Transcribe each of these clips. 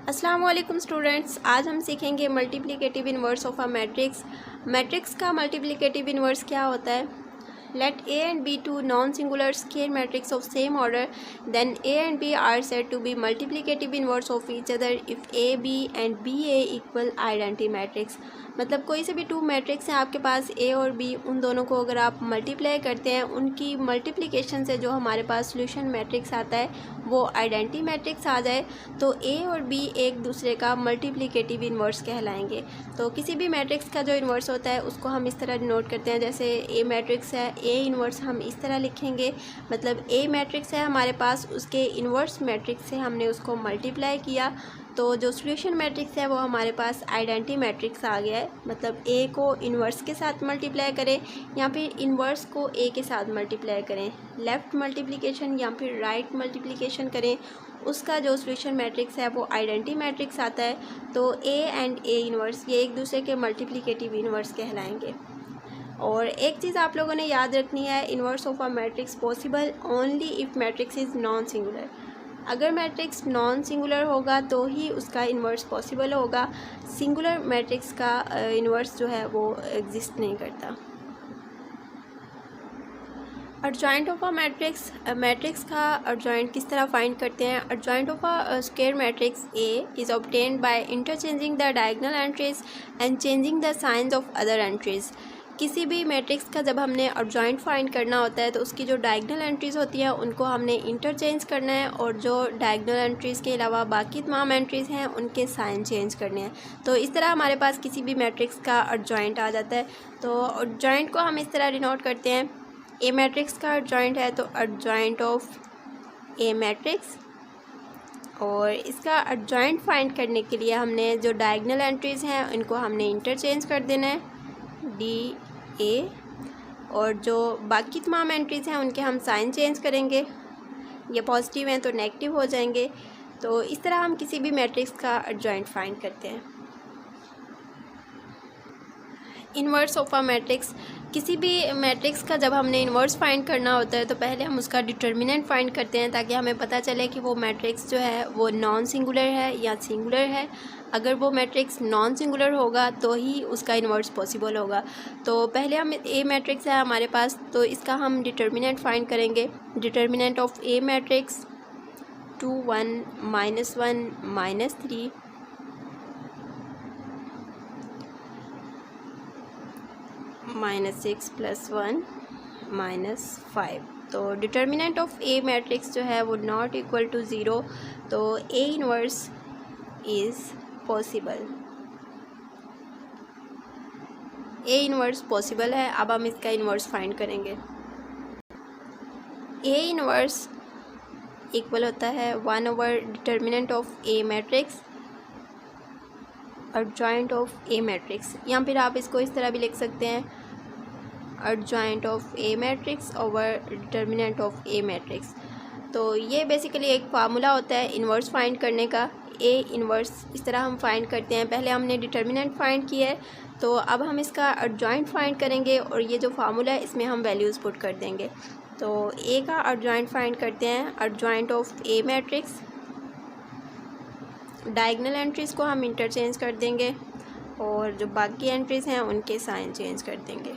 अस्सलाम वालेकुम स्टूडेंट्स, आज हम सीखेंगे multiplicative inverse of a matrix. Matrix का मल्टीप्लिकेटिव इनवर्स क्या होता है। Let A and B two non-singular square matrix of same order, then A and B are said to be multiplicative inverse of each other if AB and BA equal identity matrix। मतलब कोई से भी two matrix हैं आपके पास A और B, उन दोनों को अगर आप मल्टीप्लाई करते हैं, उनकी मल्टीप्लिकेशन से जो हमारे पास सोल्यूशन मैट्रिक्स आता है वो आइडेंटिटी मैट्रिक्स आ जाए तो A और B एक दूसरे का मल्टीप्लिकेटिव इन्वर्स कहलाएंगे। तो किसी भी मैट्रिक्स का जो इन्वर्स होता है उसको हम इस तरह डिनोट करते हैं। जैसे A मैट्रिक्स है, A इन्वर्स हम इस तरह लिखेंगे, मतलब A मैट्रिक्स है हमारे पास, उसके इन्वर्स मैट्रिक्स से हमने उसको मल्टीप्लाई किया तो जो सोल्यूशन मैट्रिक्स है वो हमारे पास आइडेंटिटी मैट्रिक्स आ गया है। मतलब A को इन्वर्स के साथ मल्टीप्लाई करें या फिर इन्वर्स को A के साथ मल्टीप्लाई करें, लेफ़्ट मल्टीप्लिकेशन या फिर राइट मल्टीप्लिकेशन करें, उसका जो सोल्यूशन मैट्रिक्स है वो आइडेंटिटी मैट्रिक्स आता है। तो A एंड A इन्वर्स ये एक दूसरे के मल्टीप्लिकेटिव इन्वर्स कहलाएंगे। और एक चीज़ आप लोगों ने याद रखनी है, inverse of a matrix possible only if matrix is non singular. अगर मैट्रिक्स नॉन सिंगुलर होगा तो ही उसका इन्वर्स पॉसिबल होगा। सिंगुलर मैट्रिक्स का इन्वर्स जो है वो एग्जिस्ट नहीं करता। Adjoint of a matrix, matrix का अर्जॉइंट किस तरह फाइंड करते हैं। Adjoint of a square matrix A is obtained by interchanging the diagonal entries and changing the signs of other entries. किसी भी मैट्रिक्स का जब हमने अर्जॉइंट फाइंड करना होता है तो उसकी जो डायगोनल एंट्रीज़ होती हैं उनको हमने इंटरचेंज करना है और जो डायगोनल एंट्रीज़ के अलावा बाकी तमाम एंट्रीज़ हैं उनके साइन चेंज करने हैं। तो इस तरह हमारे पास किसी भी मैट्रिक्स का अर्जॉइंट आ जाता है। तो अर्जॉइंट को हम इस तरह डिनोट करते हैं, ए मैट्रिक्स का अर्जॉइंट है तो अर्जॉइंट ऑफ ए मैट्रिक्स, और इसका अर्जॉइंट फाइंड करने के लिए हमने जो डायगोनल एंट्रीज़ हैं इनको हमने इंटरचेंज कर देना है डी ए, और जो बाकी तमाम एंट्रीज़ हैं उनके हम साइन चेंज करेंगे, ये पॉजिटिव हैं तो नेगेटिव हो जाएंगे। तो इस तरह हम किसी भी मैट्रिक्स का अर्जॉइंट फाइंड करते हैं। इन्वर्स ऑफ अ मैट्रिक्स, किसी भी मैट्रिक्स का जब हमने इन्वर्स फाइंड करना होता है तो पहले हम उसका डिटर्मिनेंट फाइंड करते हैं ताकि हमें पता चले कि वो मैट्रिक्स जो है वो नॉन सिंगुलर है या सिंगुलर है। अगर वो मैट्रिक्स नॉन सिंगुलर होगा तो ही उसका इन्वर्स पॉसिबल होगा। तो पहले हम ए मैट्रिक्स है हमारे पास तो इसका हम डिटर्मिनेंट फाइंड करेंगे। Determinant of a matrix 2 1 -1 -3 -6 +1 -5। तो डिटर्मिनेंट ऑफ ए मैट्रिक्स जो है वो नॉट इक्वल टू 0, तो A inverse is possible. A inverse possible है। अब हम इसका इन्वर्स फाइंड करेंगे। ए इन्वर्स इक्वल होता है 1 determinant of a matrix adjoint of a matrix, या फिर आप इसको इस तरह भी लिख सकते हैं, adjoint of a matrix over determinant of a matrix. तो ये बेसिकली एक फार्मूला होता है इन्वर्स फाइंड करने का। ए इन्वर्स इस तरह हम फाइंड करते हैं। पहले हमने डिटर्मिनेंट फाइंड किया है तो अब हम इसका अर्जॉइंट फाइंड करेंगे और ये जो फार्मूला है इसमें हम वैल्यूज़ पुट कर देंगे। तो ए का अर्जॉइंट फाइंड करते हैं, adjoint of a matrix, diagonal entries को हम इंटरचेंज कर देंगे और जो बाकी एंट्रीज़ हैं उनके साइन चेंज कर देंगे।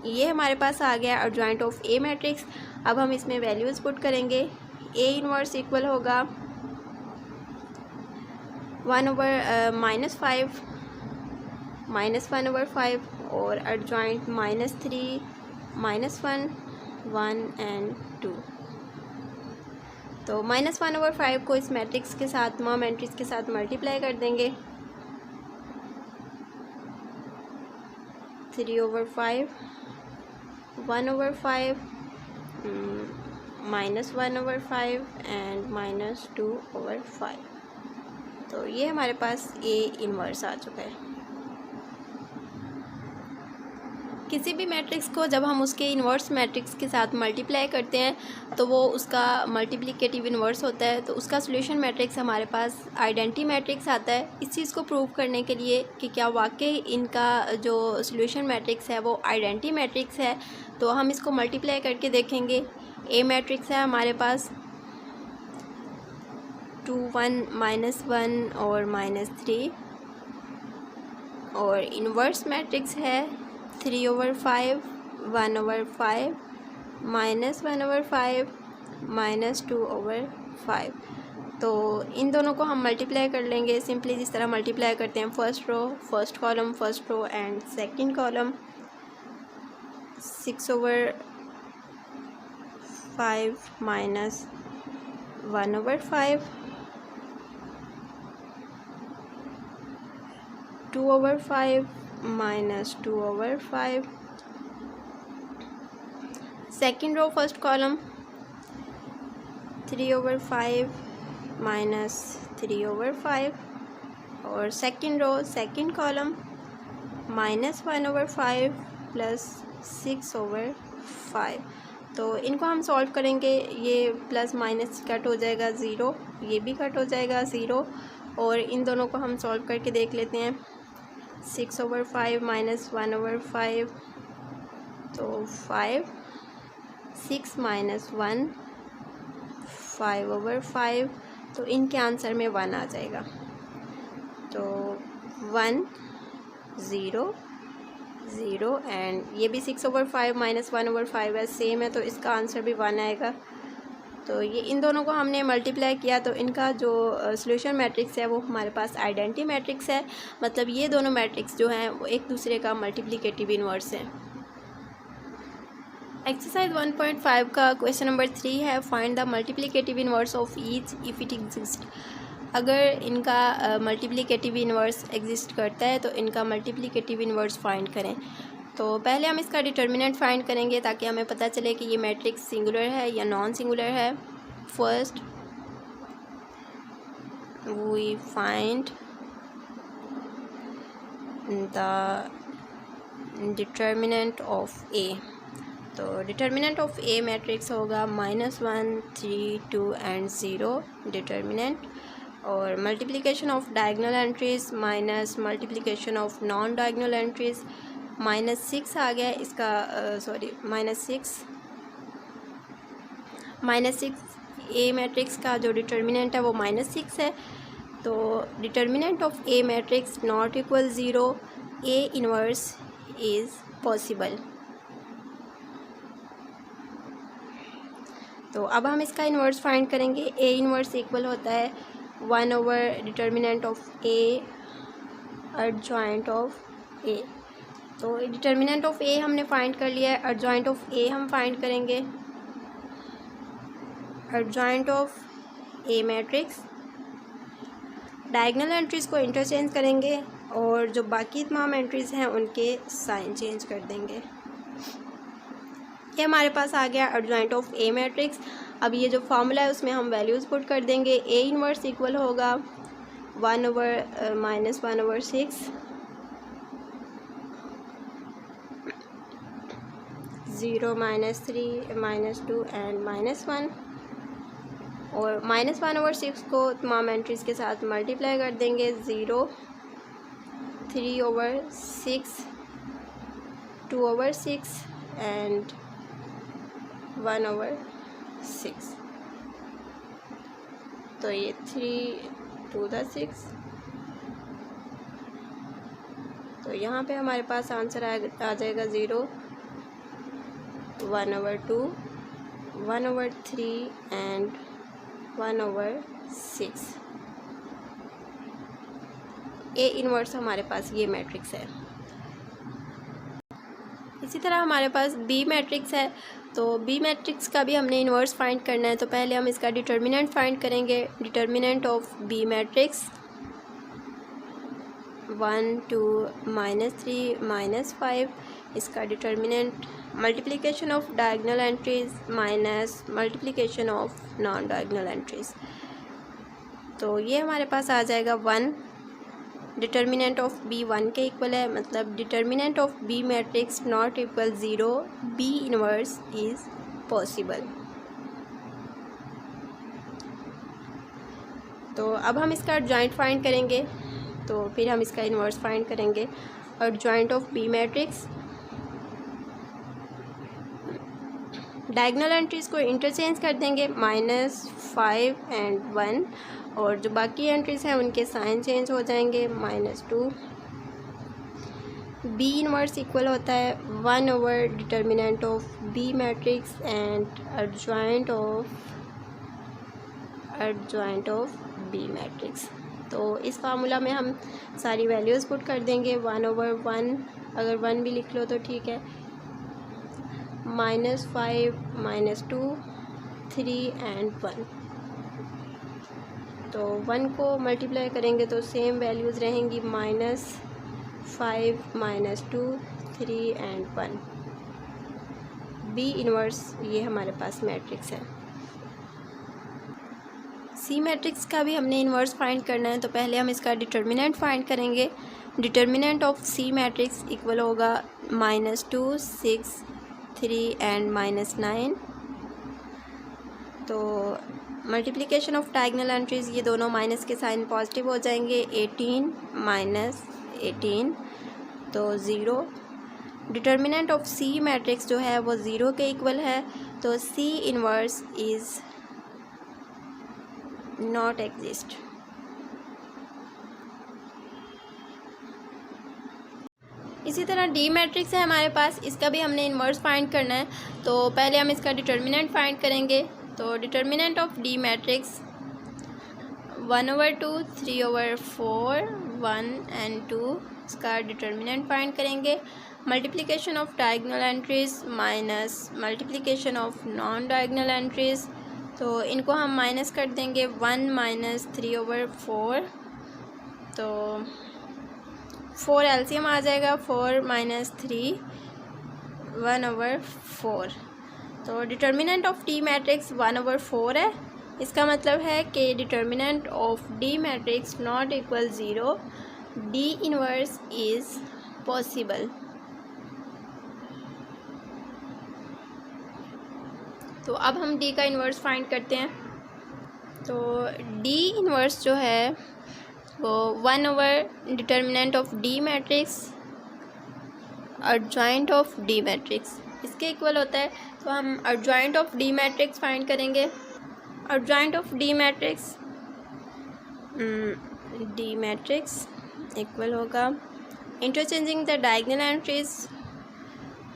ये हमारे पास आ गया अर्जॉइंट ऑफ ए मैट्रिक्स। अब हम इसमें वैल्यूज़ पुट करेंगे। ए इन्वर्स इक्वल होगा 1/-5 -1/5 और अर्जॉइंट -3 -1 1 एंड 2। तो -1/5 को इस मैट्रिक्स के साथ तमाम एंट्रीज़ के साथ मल्टीप्लाई कर देंगे। 3/5 1/5 -1/5 एंड -2/5। तो ये हमारे पास ए इन्वर्स आ चुका है। किसी भी मैट्रिक्स को जब हम उसके इन्वर्स मैट्रिक्स के साथ मल्टीप्लाई करते हैं तो वो उसका मल्टीप्लिकेटिव इन्वर्स होता है, तो उसका सोल्यूशन मैट्रिक्स हमारे पास आइडेंटिटी मैट्रिक्स आता है। इस चीज़ को प्रूव करने के लिए कि क्या वाकई इनका जो सोल्यूशन मैट्रिक्स है वो आइडेंटिटी मैट्रिक्स है, तो हम इसको मल्टीप्लाई करके देखेंगे। ए मैट्रिक्स है हमारे पास 2 1 -1 और -3, और इन्वर्स मैट्रिक्स है 3/5 1/5 -1/5 -2/5। तो इन दोनों को हम मल्टीप्लाई कर लेंगे सिंपली जिस तरह मल्टीप्लाई करते हैं first row first column first row and second column. 6/5 -1/5 2/5 -2/5। Second row first column 3/5 -3/5, और सेकंड रो सेकंड कॉलम -1/5 +6/5। तो इनको हम सॉल्व करेंगे, ये प्लस माइनस कट हो जाएगा 0, ये भी कट हो जाएगा 0, और इन दोनों को हम सॉल्व करके देख लेते हैं। 6/5 -1/5 तो 5, 6 - 1 5/5, तो इनके आंसर में 1 आ जाएगा। तो 1 0 0 एंड ये भी 6/5 -1/5 है, सेम है, तो इसका आंसर भी 1 आएगा। तो ये इन दोनों को हमने मल्टीप्लाई किया तो इनका जो सॉल्यूशन मैट्रिक्स है वो हमारे पास आइडेंटिटी मैट्रिक्स है, मतलब ये दोनों मैट्रिक्स जो हैं वो एक दूसरे का मल्टीप्लिकेटिव इन्वर्स है। एक्सरसाइज 1.5 का क्वेश्चन नंबर 3 है, find the multiplicative inverse of each if it exist. अगर इनका मल्टीप्लिकेटिव इन्वर्स एग्जिस्ट करता है तो इनका मल्टीप्लिकेटिव इन्वर्स फाइंड करें। तो पहले हम इसका डिटर्मिनेंट फाइंड करेंगे ताकि हमें पता चले कि ये मैट्रिक्स सिंगुलर है या नॉन सिंगुलर है। First we find the determinant of A. तो डिटर्मिनेंट ऑफ ए मैट्रिक्स होगा -1 3 2 एंड 0 डिटर्मिनेंट, और multiplication of diagonal entries minus multiplication of non diagonal entries -6 आ गया इसका, सॉरी -6 ए मैट्रिक्स का जो डिटर्मिनेंट है वो -6 है। तो determinant of a matrix not equal 0, A inverse is possible. तो अब हम इसका इन्वर्स फाइंड करेंगे। ए इन्वर्स इक्वल होता है 1 determinant of A adjoint of A. तो डिटर्मिनेंट ऑफ ए हमने फाइंड कर लिया है, एडजॉइंट ऑफ ए हम फाइंड करेंगे। Adjoint of a matrix, diagonal entries को इंटरचेंज करेंगे और जो बाकी तमाम एंट्रीज हैं उनके साइन चेंज कर देंगे। ये हमारे पास आ गया एडजॉइंट ऑफ ए मैट्रिक्स। अब ये जो फॉर्मूला है उसमें हम वैल्यूज़ पुट कर देंगे। ए इनवर्स इक्वल होगा 1/-1/6 0 -3 -2 एंड -1, और -1/6 को तमाम एंट्रीज़ के साथ मल्टीप्लाई कर देंगे। 0 3/6 2/6 एंड 1/6। तो ये 3 2 6, तो यहाँ पे हमारे पास आंसर आ जाएगा 0 1/2 1/3 एंड 1/6। ए इनवर्स हमारे पास ये मैट्रिक्स है। इसी तरह हमारे पास बी मैट्रिक्स है। तो बी मैट्रिक्स का भी हमने इन्वर्स फाइंड करना है। तो पहले हम इसका डिटर्मिनेंट फाइंड करेंगे। डिटर्मिनेंट ऑफ बी मैट्रिक्स 1 2 -3 -5, इसका determinant multiplication of diagonal entries minus multiplication of non diagonal entries. तो ये हमारे पास आ जाएगा 1। डिटर्मिनेंट ऑफ बी 1 के इक्वल है, मतलब determinant of B matrix not equal 0, B inverse is possible. तो अब हम इसका एडजॉइंट फाइंड करेंगे, तो फिर हम इसका इन्वर्स फाइंड करेंगे। Adjoint of B matrix diagonal entries को इंटरचेंज कर देंगे -5 एंड 1, और जो बाकी एंट्रीज़ हैं उनके साइन चेंज हो जाएंगे -2। बी इनवर्स इक्वल होता है 1 over determinant of B matrix and adjoint of B matrix. तो इस फार्मूला में हम सारी वैल्यूज़ पुट कर देंगे। 1/1, अगर 1 भी लिख लो तो ठीक है, -5, -2, 3 एंड 1। तो 1 को मल्टीप्लाई करेंगे तो सेम वैल्यूज़ रहेंगी -5, -2, 3 एंड 1। बी इनवर्स ये हमारे पास मैट्रिक्स है। सी मैट्रिक्स का भी हमने इन्वर्स फाइंड करना है, तो पहले हम इसका डिटर्मिनेंट फाइंड करेंगे। Determinant of C matrix equal होगा -2, 6, 3 एंड -9। तो मल्टीप्लिकेशन ऑफ डायगोनल एंट्रीज़, ये दोनों माइनस के साइन पॉजिटिव हो जाएंगे। 18 -18 तो 0। डिटर्मिनेंट ऑफ सी मैट्रिक्स जो है वो 0 के इक्वल है, तो C inverse is not exist. इसी तरह डी मैट्रिक्स है हमारे पास, इसका भी हमने इन्वर्स फाइंड करना है। तो पहले हम इसका डिटर्मिनेंट फाइंड करेंगे। तो determinant of the matrix 1/2, 3/4, 1 and 2, इसका डिटर्मिनेंट फाइंड करेंगे। Multiplication of diagonal entries minus multiplication of non diagonal entries, तो इनको हम माइनस कर देंगे। 1 - 3/4, तो 4 एलसीएम आ जाएगा। 4 - 3, 1/4। तो डिटर्मिनेंट ऑफ डी मैट्रिक्स 1/4 है। इसका मतलब है कि determinant of the matrix not equal 0, D inverse is possible. तो अब हम डी का इन्वर्स फाइंड करते हैं। तो डी इन्वर्स जो है वो 1 over determinant of the matrix adjoint of the matrix, इसके इक्वल होता है। तो हम adjoint of the matrix find करेंगे। Adjoint of the matrix equal होगा interchanging the diagonal entries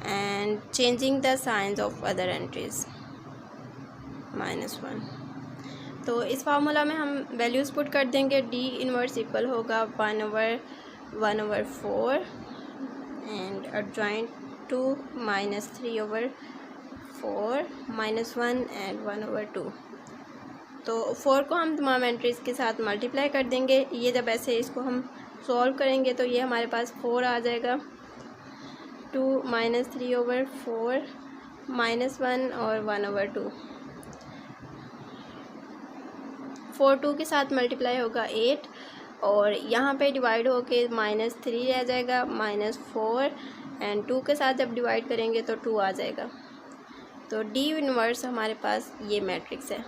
and changing the signs of other entries -1। तो इस formula में हम वैल्यूज़ पुट कर देंगे। डी इनवर्स इक्वल होगा 1/4 एंड एडजॉइंट टू -3/4, -1 एंड 1/2। तो 4 को हम तमाम एंट्रीज़ के साथ मल्टीप्लाई कर देंगे। ये जब ऐसे इसको हम सॉल्व करेंगे तो ये हमारे पास 4 आ जाएगा। 2 - 3/4, -1 और 1/2। 4 2 के साथ मल्टीप्लाई होगा 8, और यहाँ पे डिवाइड होके -3 रह जाएगा। -4 एंड 2 के साथ जब डिवाइड करेंगे तो 2 आ जाएगा। तो डी इनवर्स हमारे पास ये मैट्रिक्स है।